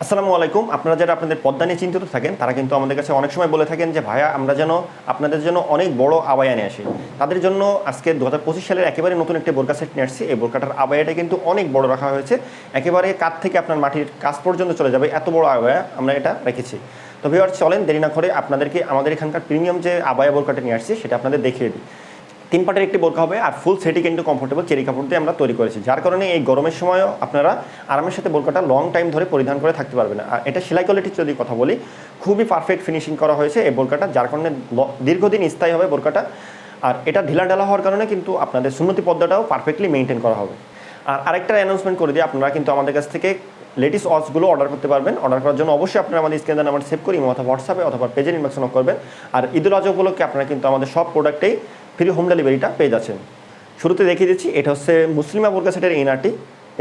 আসসালামু আলাইকুম। আপনারা যারা আপনাদের পদ্মা নিয়ে চিন্তিত থাকেন তারা কিন্তু আমাদের কাছে অনেক সময় বলে থাকেন যে ভাইয়া আমরা যেন আপনাদের জন্য অনেক বড় আবায়া নিয়ে আসি। তাদের জন্য আজকে 2025 সালের একেবারে নতুন একটি বোরকা সেট নিয়ে আসছি। এই বোরকাটার আবায়াটা কিন্তু অনেক বড় রাখা হয়েছে, একেবারে কাঁধ থেকে আপনার মাটির কাছ পর্যন্ত চলে যাবে, এত বড় আবায়া আমরা এটা রেখেছি। তো ভিউয়ার্স চলেন দেরি না করে আপনাদেরকে আমাদের এখানকার প্রিমিয়াম যে আবায়া বোরকাটা নিয়ে আসছি সেটা আপনাদের দেখিয়ে দিই। 3 পার্টের একটি বোরকা হবে আর ফুল সেটই কিন্তু কমফোর্টেবল চেরি কাপড় দিয়ে আমরা তৈরি করেছি, যার কারণে এই গরমের সময়ও আপনারা আরামের সাথে বোরকাটা লং টাইম ধরে পরিধান করে থাকতে পারবেন। আর এটা সেলাই কোয়ালিটির যদি কথা বলি, খুবই পারফেক্ট ফিনিশিং করা হয়েছে এই বোরকাটা, যার কারণে দীর্ঘদিন স্থায়ী হবে বোরকাটা। আর এটা ঢিলা ঢালা হওয়ার কারণে কিন্তু আপনাদের সুন্নতি পর্দাটাও পারফেক্টলি মেনটেন করা হবে। আর আরেকটা অ্যানাউন্সমেন্ট করে দিই, আপনারা কিন্তু আমাদের কাছ থেকে লেডিস ওয়াচগুলো অর্ডার করতে পারবেন। অর্ডার করার জন্য অবশ্যই আপনারা আমাদের স্ক্রিনে নাম্বার সেভ করি অথবা হোয়াটসঅ্যাপে অথবা পেজের ইনবক্সে নক করবেন। আর ঈদুল আজহা উপলক্ষে আপনারা কিন্তু আমাদের সব প্রোডাক্টেই ফ্রি হোম ডেলিভারিটা পেয়ে যাচ্ছেন। শুরুতে দেখিয়ে দিচ্ছি, এটা হচ্ছে মুসলিমা বোরকা সেটের ইনারটি।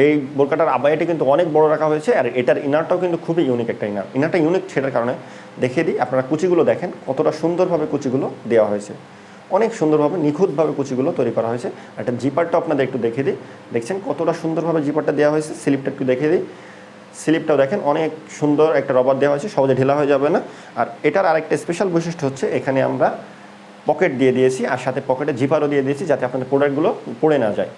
এই বোরকাটার আবায়াটি কিন্তু অনেক বড় রাখা হয়েছে, আর এটার ইনারটাও কিন্তু খুবই ইউনিক একটা ইনারটা ইউনিক সেটার কারণে দেখিয়ে দিই। আপনারা কুচিগুলো দেখেন কতটা সুন্দরভাবে কুচিগুলো দেওয়া হয়েছে, অনেক সুন্দরভাবে নিখুঁতভাবে কুচিগুলো তৈরি করা হয়েছে। একটা জিপারটা আপনাদের একটু দেখিয়ে দিই, দেখছেন কতটা সুন্দরভাবে জিপারটা দেওয়া হয়েছে। স্লিপটা একটু দেখিয়ে দিই, স্লিপটাও দেখেন অনেক সুন্দর একটা রবার দেওয়া হয়েছে, সহজে ঢিলা হয়ে যাবে না। আর এটার আরেকটা স্পেশাল বৈশিষ্ট্য হচ্ছে এখানে আমরা পকেট দিয়ে দিয়েছি, আর সাথে পকেটে জিপারও দিয়ে দিয়েছি যাতে আপনাদের প্রোডাক্টগুলো পড়ে না যায়।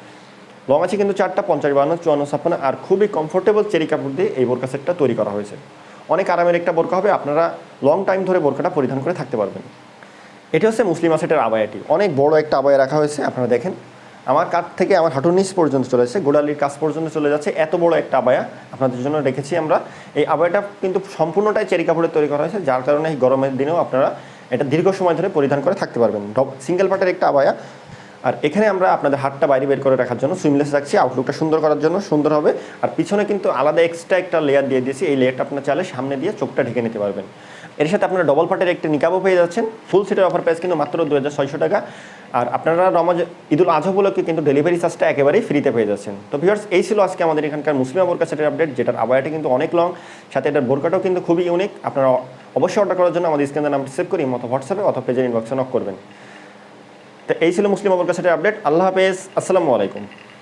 লং আছে কিন্তু 4টা, 50, 52, 54, 56, আর খুবই কমফোর্টেবল চেরি কাপড় দিয়ে এই বোরকা সেটটা তৈরি করা হয়েছে। অনেক আরামের একটা বোরকা হবে, আপনারা লং টাইম ধরে বোরকাটা পরিধান করে থাকতে পারবেন। এটা হচ্ছে মুসলিমা সেটের আবায়াটি, অনেক বড় একটা আবায়া রাখা হয়েছে। আপনারা দেখেন আমার কাঁধ থেকে আমার হাঁটুর নিচ পর্যন্ত চলে যাচ্ছে, গোড়ালির কাছ পর্যন্ত চলে যাচ্ছে, এত বড় একটা আবায়া আপনাদের জন্য রেখেছি আমরা। এই আবায়াটা কিন্তু সম্পূর্ণটাই চেরি কাপড়ে তৈরি করা হয়েছে, যার কারণে এই গরমের দিনেও আপনারা এটা দীর্ঘ সময় ধরে পরিধান করে থাকতে পারবেন। সিঙ্গেল পার্টের একটা আবায়া। আর এখানে আমরা আপনাদের হাতটা বাইরে বের করে রাখার জন্য সুইমলেস রাখছি, আউটলুকটা সুন্দর করার জন্য সুন্দর হবে। আর পিছনে কিন্তু আলাদা এক্সট্রা একটা লেয়ার দিয়ে দিয়েছি, এই লেয়ারটা আপনার চাইলে সামনে দিয়ে চোখটা ঢেকে নিতে পারবেন। এর সাথে আপনারা ডবল পার্টের একটা নিকাবও পেয়ে যাচ্ছেন। ফুল সেটের অফার প্রাইস কিন্তু মাত্র 2600 টাকা। আর আপনারা ঈদুল আজহা উপলক্ষে কিন্তু ডেলিভারি চার্জটা একেবারেই ফ্রিতে পেয়ে যাচ্ছেন। তো ভিউয়ার্স এই ছিল আজকে আমাদের এখানকার মুসলিমা বোরকা সেটের আপডেট, যেটার আবায়াটা কিন্তু অনেক লং, সাথে এটার বোরকাটাও কিন্তু খুবই ইউনিক। আপনারা অবশ্যই অর্ডার করার জন্য আমাদের স্ক্রিনে নাম্বার সেভ করি অথবা হোয়াটসঅ্যাপে অথবা পেজের ইনবক্সে নক করবেন। তো এই ছিল মুসলিমা বোরকা সেটের আপডেট। আল্লাহ হাফেজ, আসসালামু আলাইকুম।